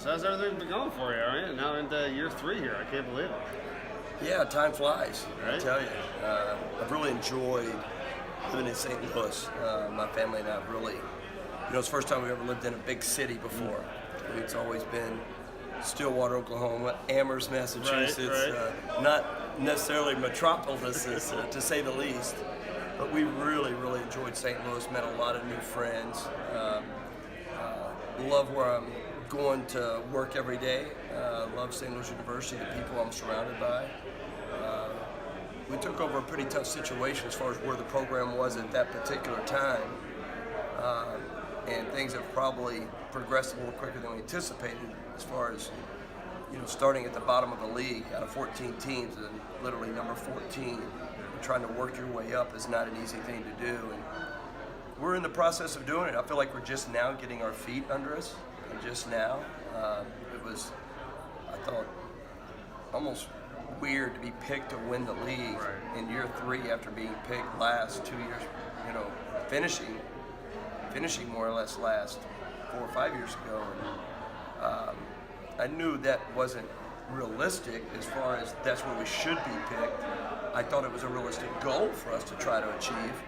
So how's everything been going for you? Right? Now into year 3 here. I can't believe it. Yeah, time flies. Right? I tell you, I've really enjoyed living in St. Louis. My family and I have really, it's the first time we've ever lived in a big city before. It's always been Stillwater, Oklahoma, Amherst, Massachusetts. Right. Not necessarily metropolises, to say the least. But we really, really enjoyed St. Louis, met a lot of new friends. Love where I'm going to work every day. Love St. Louis University, the people I'm surrounded by. We took over a pretty tough situation as far as where the program was at that particular time. And things have probably progressed a little quicker than we anticipated as far as, starting at the bottom of the league out of 14 teams and literally number 14. Trying to work your way up is not an easy thing to do. And we're in the process of doing it. I feel like we're just now getting our feet under us. And just now. It was, I thought, almost weird to be picked to win the league in year 3 after being picked last 2 years, finishing more or less last 4 or 5 years ago. And I knew that wasn't realistic as far as that's where we should be picked. I thought it was a realistic goal for us to try to achieve.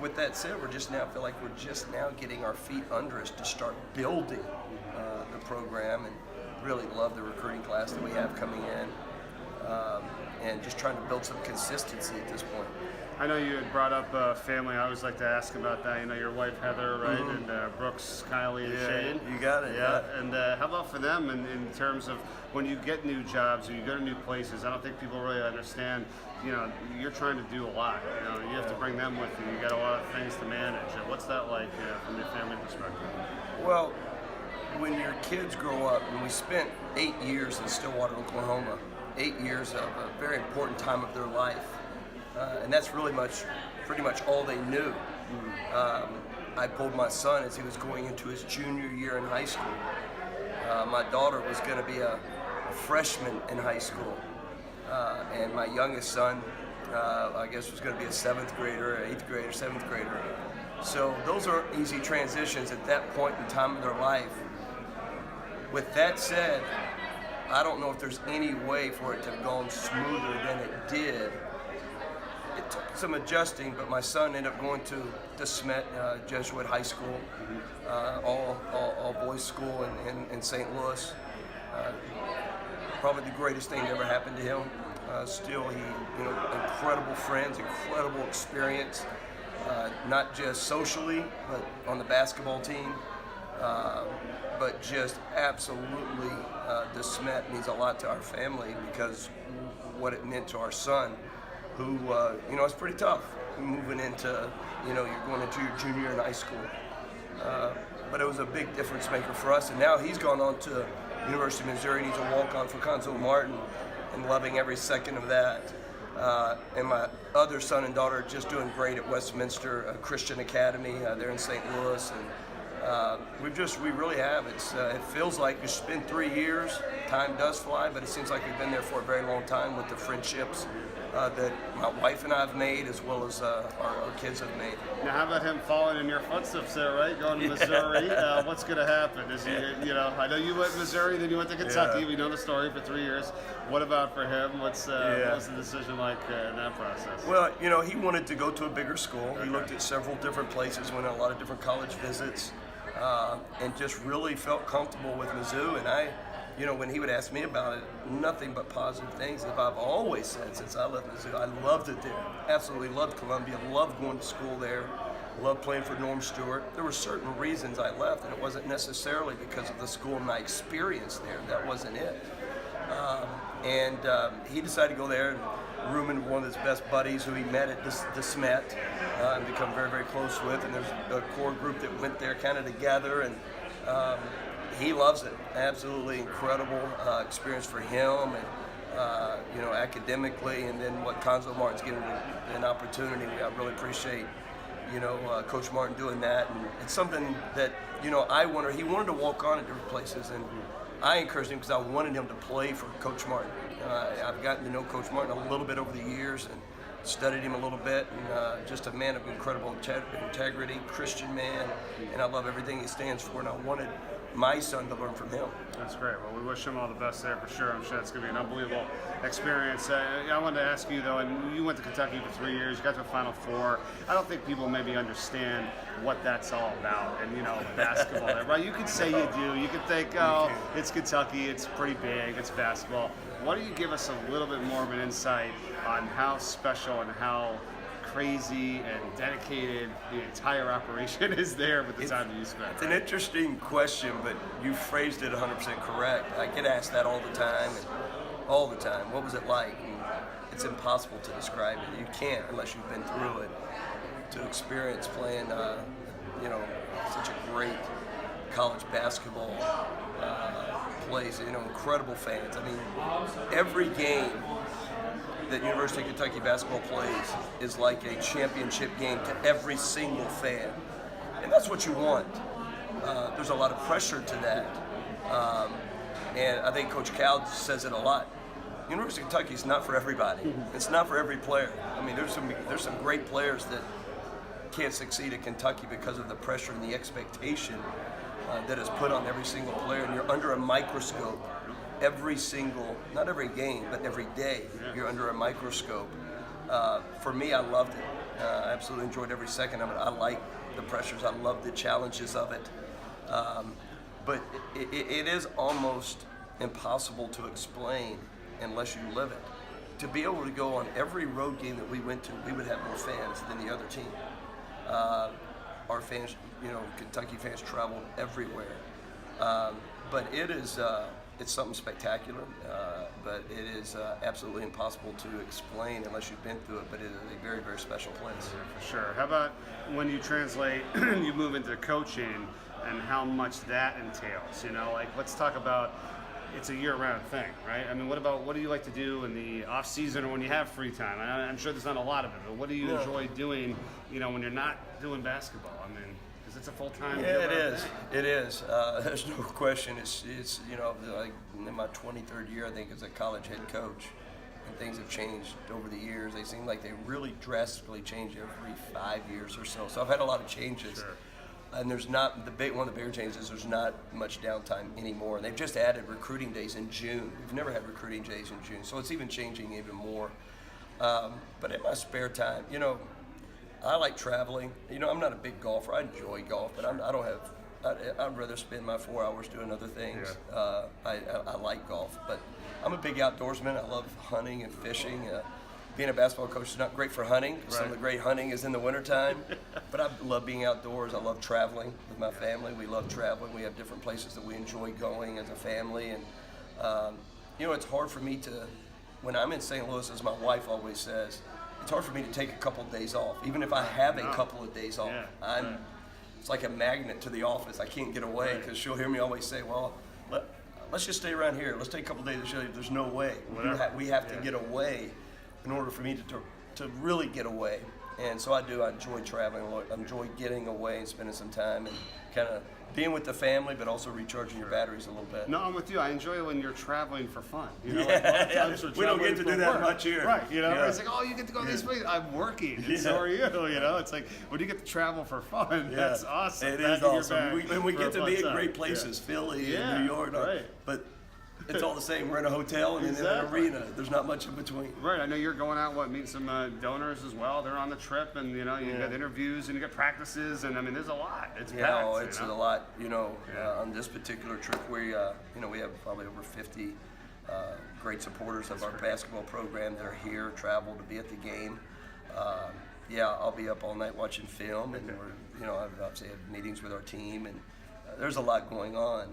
With that said, we're just now feel like we're just now getting our feet under us to start building the program, and really love the recruiting class that we have coming in, and just trying to build some consistency at this point. I know you had brought up family. I always like to ask about that. Your wife Heather, right, and Brooks, Kylie, and Shane. You got it. Yeah. And how about for them in terms of when you get new jobs or you go to new places? I don't think people really understand. You're trying to do a lot. You have to bring them with you. You got a lot of things to manage. What's that like from your family perspective? Well, when your kids grow up, and we spent 8 years in Stillwater, Oklahoma, 8 years of a very important time of their life. And that's pretty much all they knew. I pulled my son as he was going into his junior year in high school. My daughter was going to be a freshman in high school. And my youngest son, I guess, was going to be a 7th grader, 8th grader, 7th grader. So those aren't easy transitions at that point in time of their life. With that said, I don't know if there's any way for it to have gone smoother than it did. It took some adjusting, but my son ended up going to DeSmet Jesuit High School, all boys school in St. Louis. Probably the greatest thing that ever happened to him. Still, incredible friends, incredible experience, not just socially, but on the basketball team. But just absolutely, DeSmet means a lot to our family because what it meant to our son, who, it's pretty tough moving into, you're going into your junior year in high school. But it was a big difference maker for us. And now he's gone on to University of Missouri, and he's a walk-on for Conzo Martin, and loving every second of that. And my other son and daughter are just doing great at Westminster Christian Academy. They're in St. Louis. And we really have. It feels like it's been 3 years. Time does fly, but it seems like we've been there for a very long time with the friendships that my wife and I have made, as well as our kids have made. Now, how about him following in your footsteps there, right? Going to Missouri. What's going to happen? Is he, I know you went to Missouri, then you went to Kentucky. Yeah. We know the story for 3 years. What about for him? What was the decision like in that process? Well, he wanted to go to a bigger school. Okay. He looked at several different places, went on a lot of different college visits, and just really felt comfortable with Mizzou. And I, when he would ask me about it, nothing but positive things. If I've always said since I left Mizzou, I loved it there. Absolutely loved Columbia, loved going to school there, loved playing for Norm Stewart. There were certain reasons I left, and it wasn't necessarily because of the school and my experience there. That wasn't it. He decided to go there and room in one of his best buddies who he met at DeSmet and become very, very close with. And there's a core group that went there kind of together, and he loves it. Absolutely incredible experience for him, and academically, and then what Conzo Martin's given an opportunity. I really appreciate Coach Martin doing that, and it's something that he wanted to walk on at different places, and I encouraged him because I wanted him to play for Coach Martin. I've gotten to know Coach Martin a little bit over the years, and studied him a little bit, and just a man of incredible integrity, Christian man, and I love everything he stands for, and I wanted my son to learn from him. That's great. Well, we wish him all the best there for sure. I'm sure it's going to be an unbelievable experience. I wanted to ask you, though, and you went to Kentucky for 3 years. You got to a Final Four. I don't think people maybe understand what that's all about and, basketball. Right? You could say you do. You could think, oh, it's Kentucky. It's pretty big. It's basketball. Why don't you give us a little bit more of an insight on how special and how crazy and dedicated the entire operation is there with the time that you spent? It's an interesting question, but you phrased it 100% correct. I get asked that all the time. What was it like? And it's impossible to describe it. You can't unless you've been through it. To experience playing, such a great college basketball place. Incredible fans. I mean, every game that University of Kentucky basketball plays is like a championship game to every single fan. And that's what you want. There's a lot of pressure to that. And I think Coach Cal says it a lot. University of Kentucky is not for everybody. It's not for every player. I mean, there's some great players that can't succeed at Kentucky because of the pressure and the expectation that is put on every single player. And you're under a microscope. Not every game, but every day, you're under a microscope. For me, I loved it. I absolutely enjoyed every second of it. I like the pressures. I love the challenges of it. But it is almost impossible to explain unless you live it. To be able to go on every road game that we went to, we would have more fans than the other team. Our fans, Kentucky fans traveled everywhere. But it is... it's something spectacular, but it is absolutely impossible to explain unless you've been through it, but it is a very, very special place. Yeah, for sure. How about when you translate, you move into coaching and how much that entails? Let's talk about, it's a year-round thing, right? I mean, what do you like to do in the off-season or when you have free time? I'm sure there's not a lot of it, but what do you enjoy doing, when you're not doing basketball? I mean, it's a full-time Yeah, it is. Thing. It is. There's no question. It's like in my 23rd year, I think, as a college head coach, and things have changed over the years. They seem like they really drastically change every 5 years or so. So I've had a lot of changes. Sure. And there's not one of the bigger changes is there's not much downtime anymore. And they've just added recruiting days in June. We've never had recruiting days in June, so it's even changing even more. But in my spare time, I like traveling. I'm not a big golfer. I enjoy golf, but I'd rather spend my 4 hours doing other things. Yeah. I like golf, but I'm a big outdoorsman. I love hunting and fishing. Being a basketball coach is not great for hunting. Right. Some of the great hunting is in the wintertime, but I love being outdoors. I love traveling with my family. We love traveling. We have different places that we enjoy going as a family, and it's hard for me to, when I'm in St. Louis, as my wife always says, it's hard for me to take a couple of days off. Even if I have a couple of days off, it's like a magnet to the office. I can't get away because she'll hear me always say, well, let's just stay around here. Let's take a couple of days to show you there's no way. We have to get away in order for me to really get away. And so I do. I enjoy traveling. I enjoy getting away and spending some time and kind of being with the family, but also recharging your batteries a little bit. No, I'm with you. I enjoy it when you're traveling for fun. We don't get to do that much here. Right. It's like, oh, you get to go to these places. I'm working. And so are you. It's like, when you get to travel for fun, that's awesome. It is awesome. We get to be in great places, Philly and New York. Right. But it's all the same. We're in a hotel and in an arena. There's not much in between. Right. I know you're going out, meet some donors as well. They're on the trip, and you got interviews and you got practices, and I mean, there's a lot. It's packed. It's a lot. On this particular trip, we have probably over 50 great supporters of our basketball program that are here, travel to be at the game. I'll be up all night watching film, and I've obviously had meetings with our team, and there's a lot going on,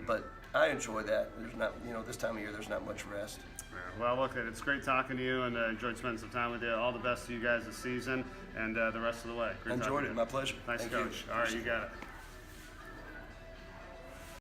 but I enjoy that. There's not, this time of year, there's not much rest. Yeah, well, look, it's great talking to you, and enjoyed spending some time with you. All the best to you guys this season and the rest of the way. Great enjoyed it. My pleasure. Nice, Thank Coach. You. All right, you got it.